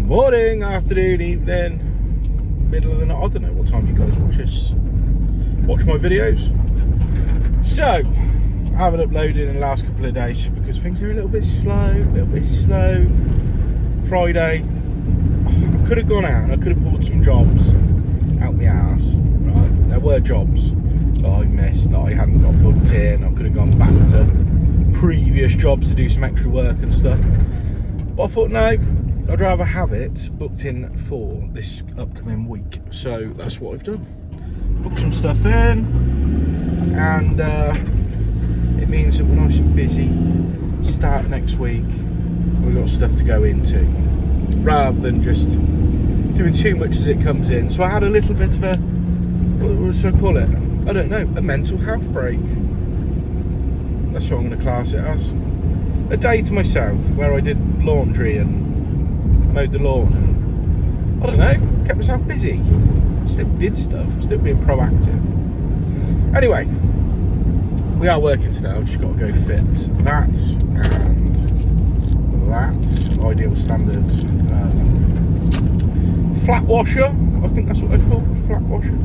morning, afternoon, evening, middle of the night. I don't know what time you guys watch my videos. So, I haven't uploaded in the last couple of days just because things are a little bit slow. Friday, I could have gone out and I could have pulled some jobs out my arse. Right? There were jobs that I missed, that I hadn't got booked in. I could have gone back to previous jobs to do some extra work and stuff. But I thought, no, I'd rather have it booked in for this upcoming week. So that's what I've done. Booked some stuff in, and it means that when I'm busy, start next week, we've got stuff to go into, rather than just doing too much as it comes in. So I had a little bit of a, what should I call it? I don't know, a mental health break. That's what I'm going to class it as. A day to myself where I did laundry and mowed the lawn and, I don't know, kept myself busy. Still did stuff, still being proactive. Anyway, we are working today. I've just got to go fit that and that. Ideal standard flat washer. I think that's what they're called, flat washer.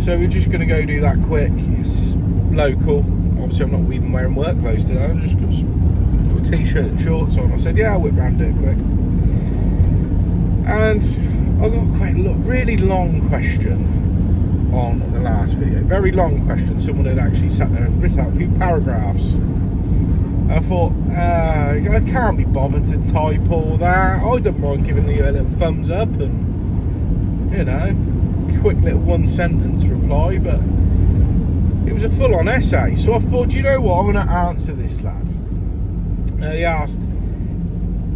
So we're just going to go do that quick. It's local. Obviously I'm not even wearing work clothes today. I've just got a t-shirt and shorts on. I said, yeah, I'll whip round, do it quick. And I got quite a really long question on the last video. Very long question. Someone had actually sat there and written out a few paragraphs. I thought, I can't be bothered to type all that. I don't mind giving you a little thumbs up and, you know, quick little one sentence reply, but it was a full-on essay. So I thought, you know what, I'm going to answer this lad. He asked,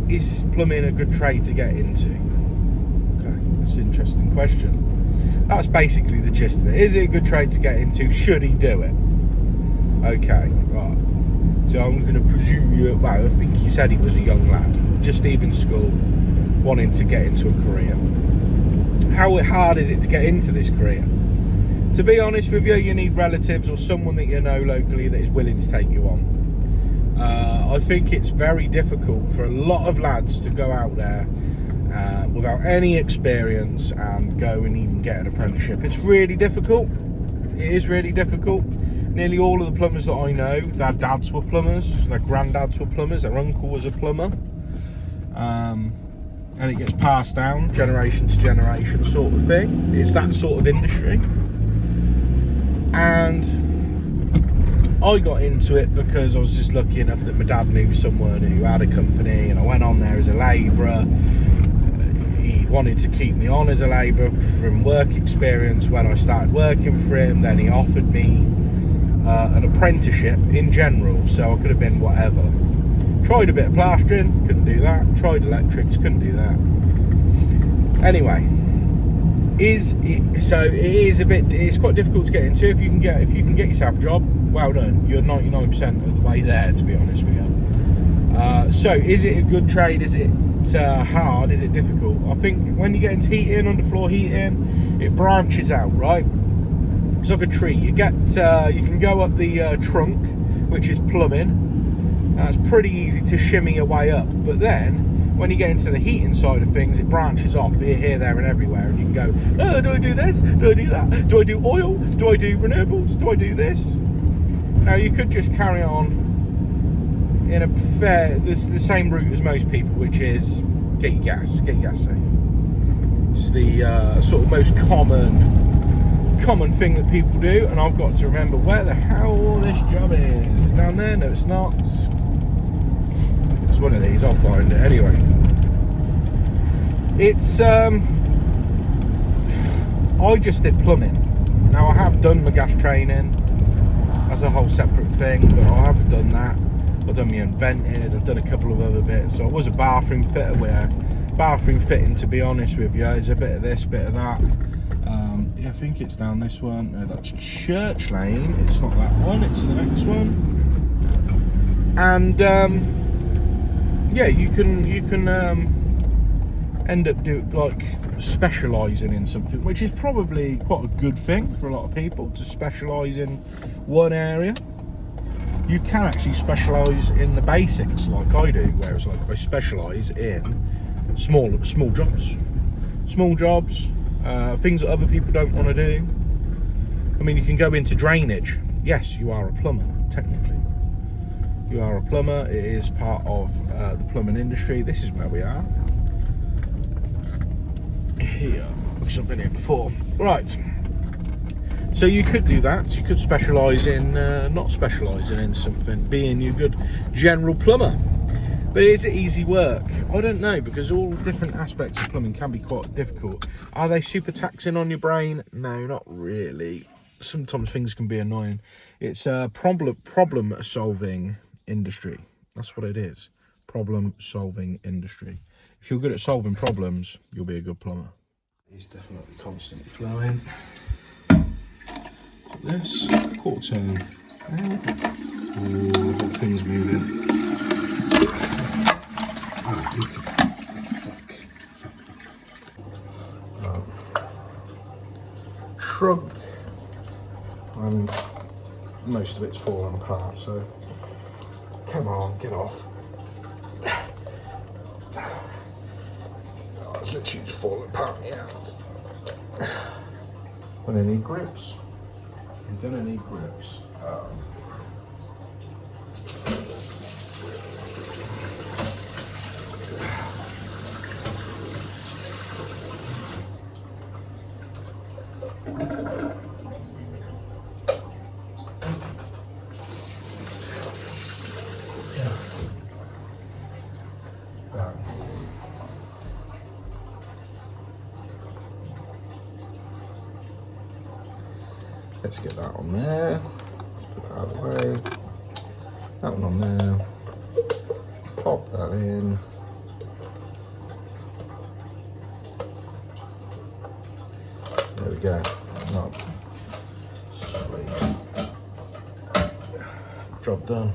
is plumbing a good trade to get into? Okay, that's an interesting question. That's basically the gist of it. Is it a good trade to get into? Should he do it? Okay, right. So I'm going to presume I think he said he was a young lad, just leaving school, wanting to get into a career. How hard is it to get into this career? To be honest with you, you need relatives or someone that you know locally that is willing to take you on. I think it's very difficult for a lot of lads to go out there without any experience and go and even get an apprenticeship. It's really difficult. It is really difficult. Nearly all of the plumbers that I know, their dads were plumbers, their granddads were plumbers, their uncle was a plumber. And it gets passed down generation to generation sort of thing. It's that sort of industry. And I got into it because I was just lucky enough that my dad knew someone who had a company, and I went on there as a labourer. He wanted to keep me on as a labourer from work experience when I started working for him. Then he offered me an apprenticeship in general, so I could have been whatever. Tried a bit of plastering, couldn't do that. Tried electrics, couldn't do that. Anyway, it's quite difficult to get into. If you can get yourself a job, well done. You're 99% of the way there, to be honest with you. So is it a good trade? Is it hard? Is it difficult? I think when you get into heating, underfloor heating, it branches out, right? It's like a tree. You can go up the trunk, which is plumbing. It's pretty easy to shimmy your way up, but then when you get into the heating side of things, it branches off here, there and everywhere, and you can go, oh, do I do this? Do I do that? Do I do oil? Do I do renewables? Do I do this? Now, you could just carry on in the same route as most people, which is get your gas safe. It's the sort of most common thing that people do, and I've got to remember where the hell this job is. Down there? No, it's not. It's one of these, I'll find it anyway. It's I just did plumbing. Now I have done my gas training. That's a whole separate thing, but I have done that. I've done my unvented, I've done a couple of other bits. So I was a bathroom fitter, where bathroom fitting, to be honest with you, is a bit of this, bit of that. Yeah, I think it's down this one. No, that's Church Lane. It's not that one, it's the next one. And yeah, you can end up specialising in something, which is probably quite a good thing for a lot of people, to specialise in one area. you can actually specialise in the basics like I do, whereas like I specialise in small jobs, things that other people don't want to do. I mean, you can go into drainage. Yes, you are a plumber, technically. You are a plumber. It is part of the plumbing industry. This is where we are. Here, because I've been here before. Right. So you could do that. You could specialise in not specialising in something, being your good general plumber. But is it easy work? I don't know, because all different aspects of plumbing can be quite difficult. Are they super taxing on your brain? No, not really. Sometimes things can be annoying. It's a problem solving industry. That's what it is. Problem solving industry. If you're good at solving problems, you'll be a good plumber. It's definitely constantly flowing. This quarter turn. Oh, the whole thing's moving. Oh, look at that. Shrug. And most of it's fallen apart, so come on, get off. Oh, it's literally just falling apart in the hands. I'm gonna need grips. I'm gonna need grips. Let's get that on there. Let's put that out of the way. That one on there. Pop that in. There we go. Oh, sweet. Job done.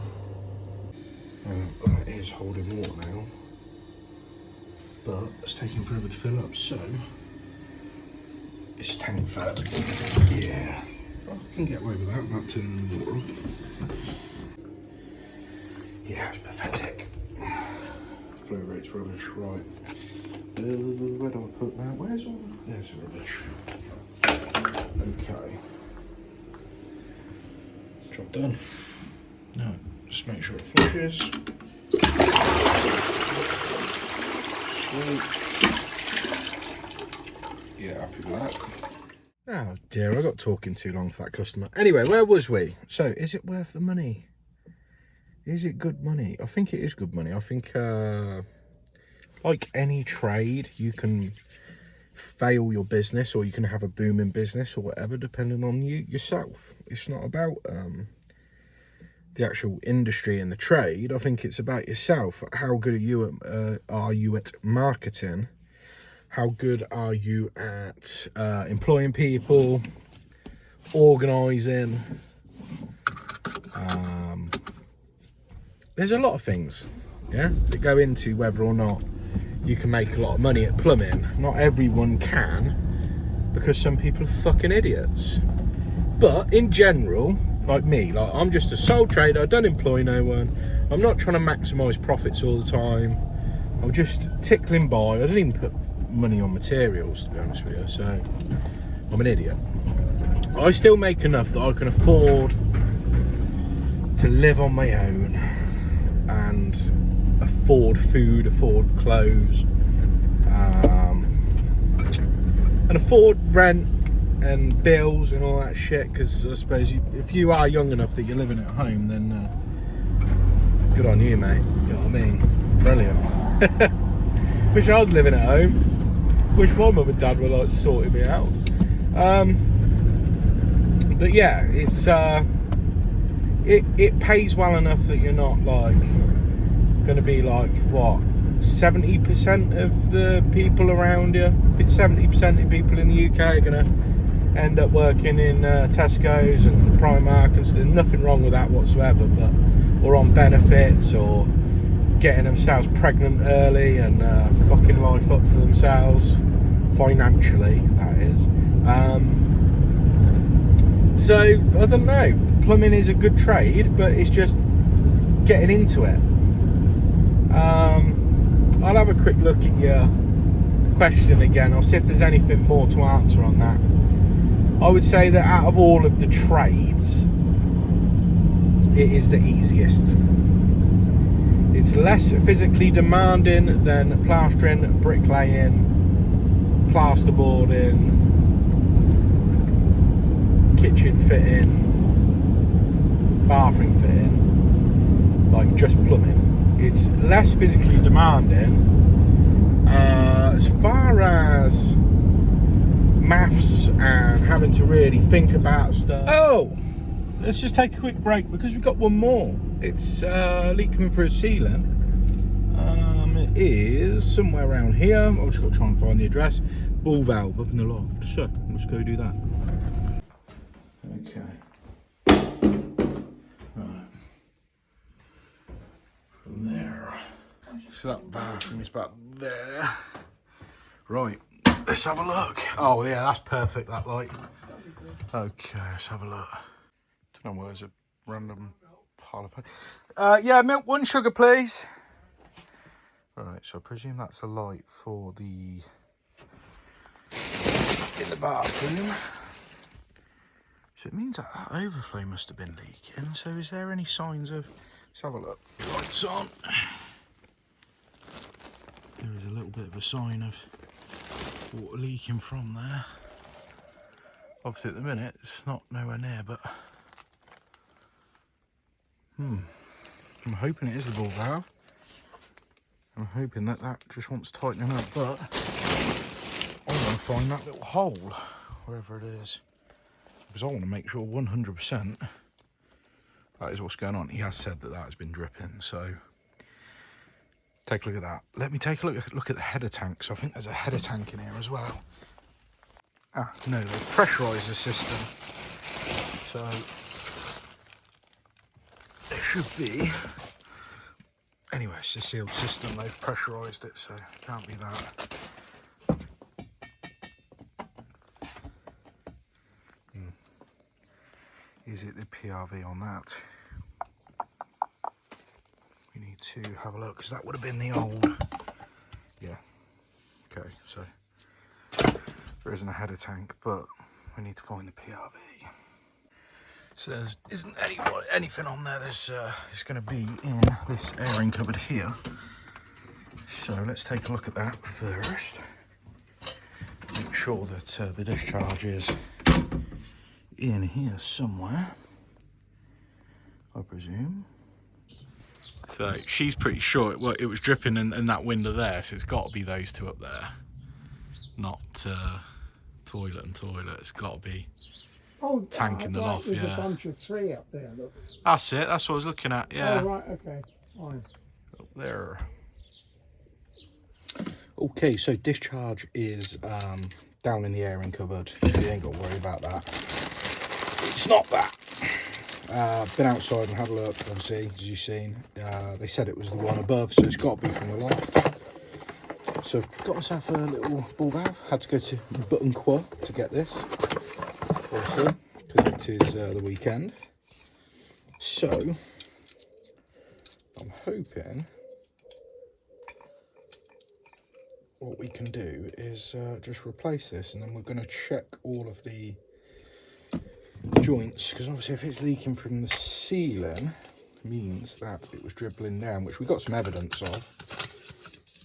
That is holding water now, but it's taking forever to fill up, so it's tank fed. Yeah. I can get away with that, not turning the water off. Yeah, it's pathetic. Flow rate's rubbish, right. Where do I put that? Where's all the... There's the rubbish. Okay. Job done. Now, just make sure it flushes. Sweet. Yeah, happy with that. Oh dear, I got talking too long for that customer. Anyway, where was we? So, is it worth the money? Is it good money? I think it is good money. I think, like any trade, you can fail your business or you can have a booming business or whatever, depending on yourself. It's not about the actual industry and the trade. I think it's about yourself. How good are you at marketing? How good are you at employing people, organising? There's a lot of things, yeah, that go into whether or not you can make a lot of money at plumbing. Not everyone can, because some people are fucking idiots. But in general, like me, like I'm just a sole trader. I don't employ no one. I'm not trying to maximise profits all the time. I'm just tickling by. I don't even put money on materials, to be honest with you, so I'm an idiot. I still make enough that I can afford to live on my own and afford food, afford clothes, and afford rent and bills and all that shit, because I suppose if you are young enough that you're living at home, then good on you, mate. You know what I mean? Brilliant. Wish I was living at home. Wish my mum and dad were like sorting me out. But yeah, it's it pays well enough that you're not like going to be like, what, 70% of the people around you, 70% of people in the UK are going to end up working in Tesco's and Primark, and so there's nothing wrong with that whatsoever, but or on benefits or getting themselves pregnant early and fucking life up for themselves financially, that is. So I don't know, plumbing is a good trade, but it's just getting into it. I'll have a quick look at your question again. I'll see if there's anything more to answer on that. I would say that out of all of the trades, it is the easiest. It's less physically demanding than plastering, bricklaying, plasterboarding, kitchen fitting, bathroom fitting, like just plumbing. It's less physically demanding. As far as maths and having to really think about stuff. Oh, let's just take a quick break because we've got one more. It's leak coming through a ceiling. It is somewhere around here. I've just got to try and find the address. Ball valve up in the loft. So let's go do that. Okay. Right. From there. So that bathroom is back there. Right. Let's have a look. Oh yeah, that's perfect, that light. Okay, let's have a look. Don't know where there's a random pile of... yeah, milk, 1 sugar, please. Right, so I presume that's a light for the... in the bathroom. So it means that overflow must have been leaking. So is there any signs of... Let's have a look. Lights on. There is a little bit of a sign of water leaking from there. Obviously at the minute it's not nowhere near, but I'm hoping it is the ball valve. I'm hoping that that just wants tightening up, but I want to find that little hole wherever it is, because I want to make sure 100% that is what's going on. He has said that that has been dripping, so take a look at that. Let me take a look at the header tank. So I think there's a header tank in here as well. Ah, no, they've pressurised the system. So there should be. Anyway, it's a sealed system. They've pressurised it, so it can't be that. Is it the PRV on that? We need to have a look, because that would have been the old. Yeah. Okay, so there isn't a header tank, but we need to find the PRV. So there isn't anything on there. There's it's going to be in this airing cupboard here. So let's take a look at that first. Make sure that the discharge is in here somewhere, I presume. So she's pretty sure it was dripping in that window there, so it's got to be those two up there, not toilet and toilet. It's got to be tank in the loft. There's yeah, a bunch of 3 up there. Look. That's it. That's what I was looking at. Yeah. Oh right, okay, fine. Up there. Okay, so discharge is down in the airing cupboard. You ain't got to worry about that. It's not that. Been outside and had a look, obviously, as you've seen. They said it was the one above, so it's got to be from the loft. So I've got myself a little ball valve. Had to go to Button Qua to get this, also, because it is the weekend. So I'm hoping what we can do is just replace this, and then we're going to check all of the joints, because obviously if it's leaking from the ceiling, means that it was dribbling down, which we got some evidence of.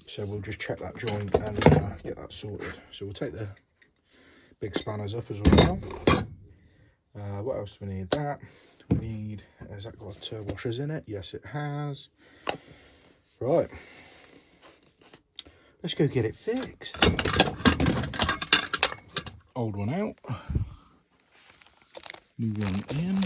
So we'll just check that joint and get that sorted. So we'll take the big spanners up as well. What else do we need? That we need, has that got washers in it? Yes, it has. Right, let's go get it fixed. Old one out, new one in.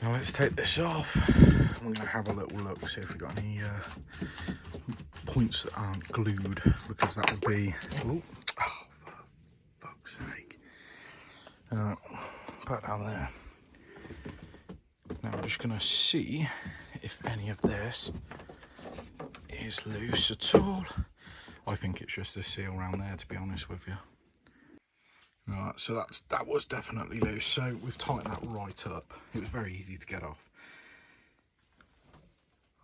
Now let's take this off. I'm going to have a little look, see if we've got any points that aren't glued, because that would be, oh, for fuck's sake. Put it down there. Now I'm just going to see if any of this is loose at all. I think it's just a seal around there, to be honest with you. Alright, so that was definitely loose, so we've tightened that right up. It was very easy to get off.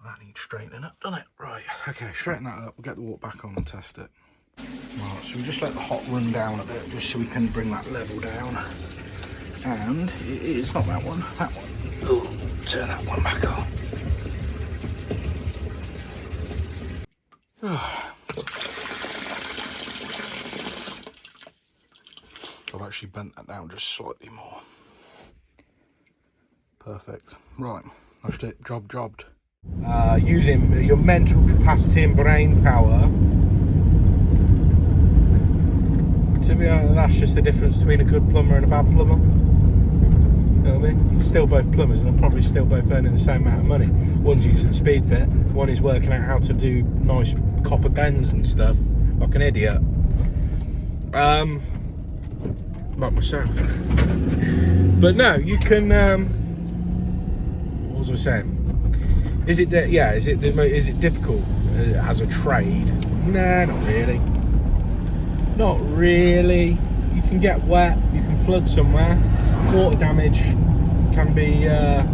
That needs straightening up, doesn't it? Right, okay, straighten that up, we'll get the water back on and test it. Right, so we just let the hot run down a bit, just so we can bring that level down. And it's not that one, that one. Oh, turn that one back on. I've actually bent that down just slightly more. Perfect. Right, that's it, jobbed. Using your mental capacity and brain power. To be honest, that's just the difference between a good plumber and a bad plumber. You know what I mean? Still both plumbers, and they're probably still both earning the same amount of money. One's using speed fit, one is working out how to do nice copper bends and stuff, like an idiot. Like myself. But no, you can. What was I saying? Is it difficult as a trade? Nah, not really. Not really. You can get wet. You can flood somewhere. Water damage can be a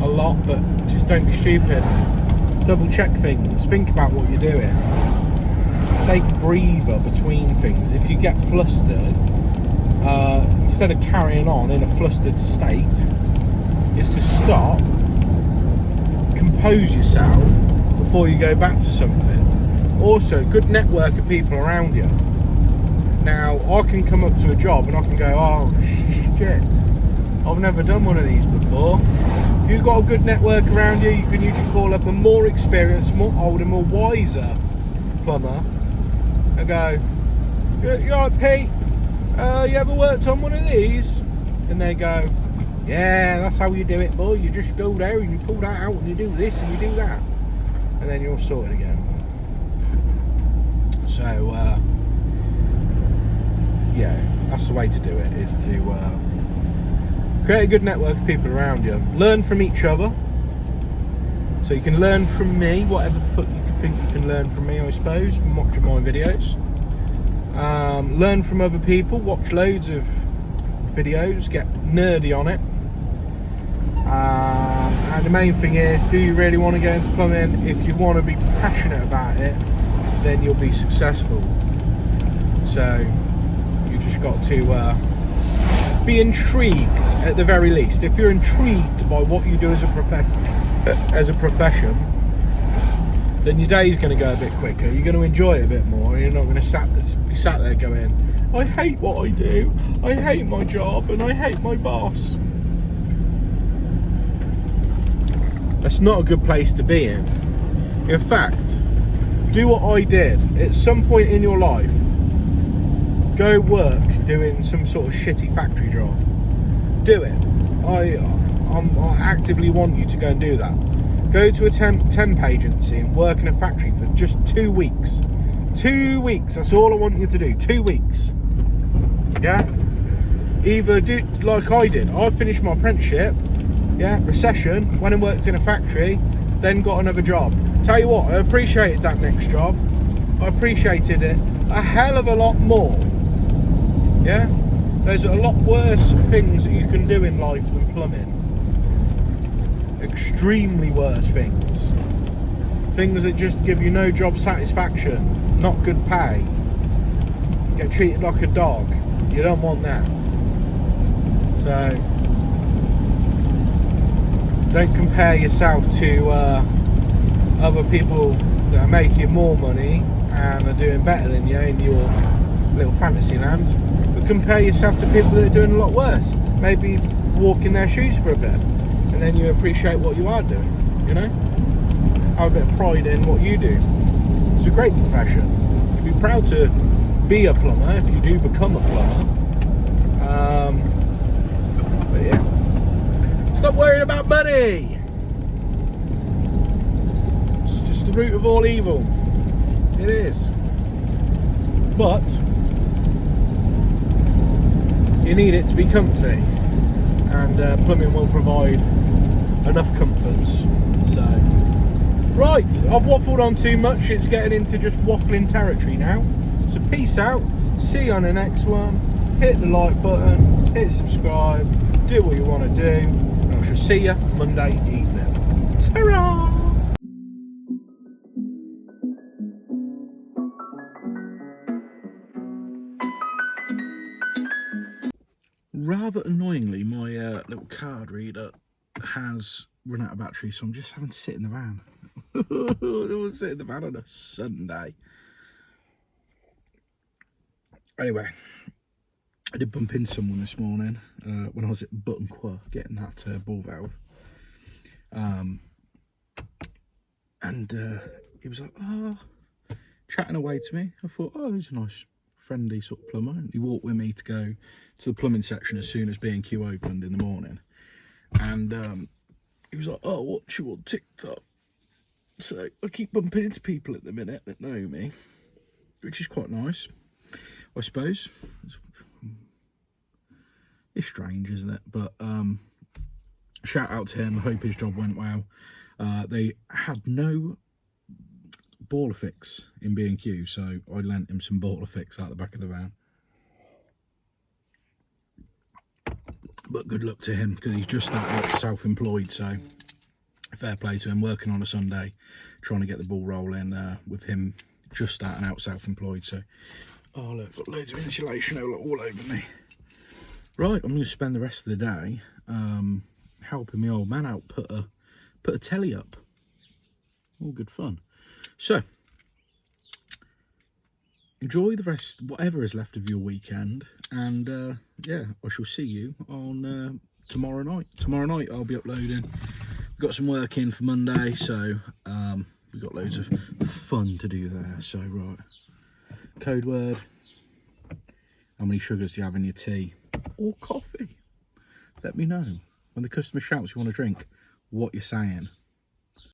lot, but just don't be stupid. Double check things. Think about what you're doing. Take a breather between things. If you get flustered, instead of carrying on in a flustered state, is to stop, compose yourself before you go back to something. Also, good network of people around you. Now, I can come up to a job and I can go, oh shit, I've never done one of these before. If you've got a good network around you, you can usually call up a more experienced, more older, more wiser plumber and go, you alright, Pete? You ever worked on one of these? And they go, yeah, that's how you do it, boy. You just go there and you pull that out and you do this and you do that. And then you're all sorted again. So, yeah, that's the way to do it, is to create a good network of people around you. Learn from each other. So you can learn from me, whatever the fuck you can think you can learn from me, I suppose, from watching my videos. Learn from other people, watch loads of videos, get nerdy on it. And the main thing is, do you really want to get into plumbing? If you want to be passionate about it, then you'll be successful. So you just got to be intrigued at the very least. If you're intrigued by what you do as a profession, then your day's going to go a bit quicker. You're going to enjoy it a bit more. You're not going to be sat there going, I hate what I do, I hate my job, and I hate my boss. That's not a good place to be in. In fact, do what I did. At some point in your life, go work doing some sort of shitty factory job. Do it. I actively want you to go and do that. Go to a temp agency and work in a factory for just 2 weeks. 2 weeks, that's all I want you to do, 2 weeks. Yeah? Either do like I did. I finished my apprenticeship, yeah, recession, went and worked in a factory, then got another job. Tell you what, I appreciated that next job. I appreciated it a hell of a lot more. Yeah? There's a lot worse things that you can do in life than plumbing. Extremely worse things. Things that just give you no job satisfaction, not good pay, get treated like a dog. You don't want that. So don't compare yourself to other people that are making more money and are doing better than you in your little fantasy land, but compare yourself to people that are doing a lot worse. Maybe walk in their shoes for a bit, and then you appreciate what you are doing, you know? Have a bit of pride in what you do. It's a great profession. You'd be proud to be a plumber if you do become a plumber. But yeah, it's Stop worrying about money. It's just the root of all evil. It is. But you need it to be comfy, and plumbing will provide enough comforts. So, right, I've waffled on too much. It's getting into just waffling territory now. So peace out. See you on the next one. Hit the like button, hit subscribe, do what you want to do, and I shall see you Monday evening. Ta-ra! Rather annoyingly, my little card reader has run out of battery, so I'm just having to sit in the van. I'll sit in the van on a Sunday. Anyway, I did bump into someone this morning when I was at Button Qua getting that ball valve. And he was like, oh, chatting away to me. I thought, oh, he's a nice, friendly sort of plumber. And he walked with me to go to the plumbing section as soon as B&Q opened in the morning. And he was like, oh, what's you on TikTok? So I keep bumping into people at the minute that know me, which is quite nice, I suppose. It's strange, isn't it? But shout out to him. I hope his job went well. They had no baller fix in B&Q, so I lent him some baller fix out the back of the van. But good luck to him, because he's just started out self-employed, so fair play to him, working on a Sunday, trying to get the ball rolling with him just starting out self-employed. So, oh look, got loads of insulation all over me. Right, I'm going to spend the rest of the day helping my old man out put a telly up. All good fun. So, enjoy the rest, whatever is left of your weekend, and yeah, I shall see you on tomorrow night. Tomorrow night I'll be uploading. We've got some work in for Monday, so we've got loads of fun to do there. So, right, code word. How many sugars do you have in your tea or coffee? Let me know. When the customer shouts you want a drink, what you're saying.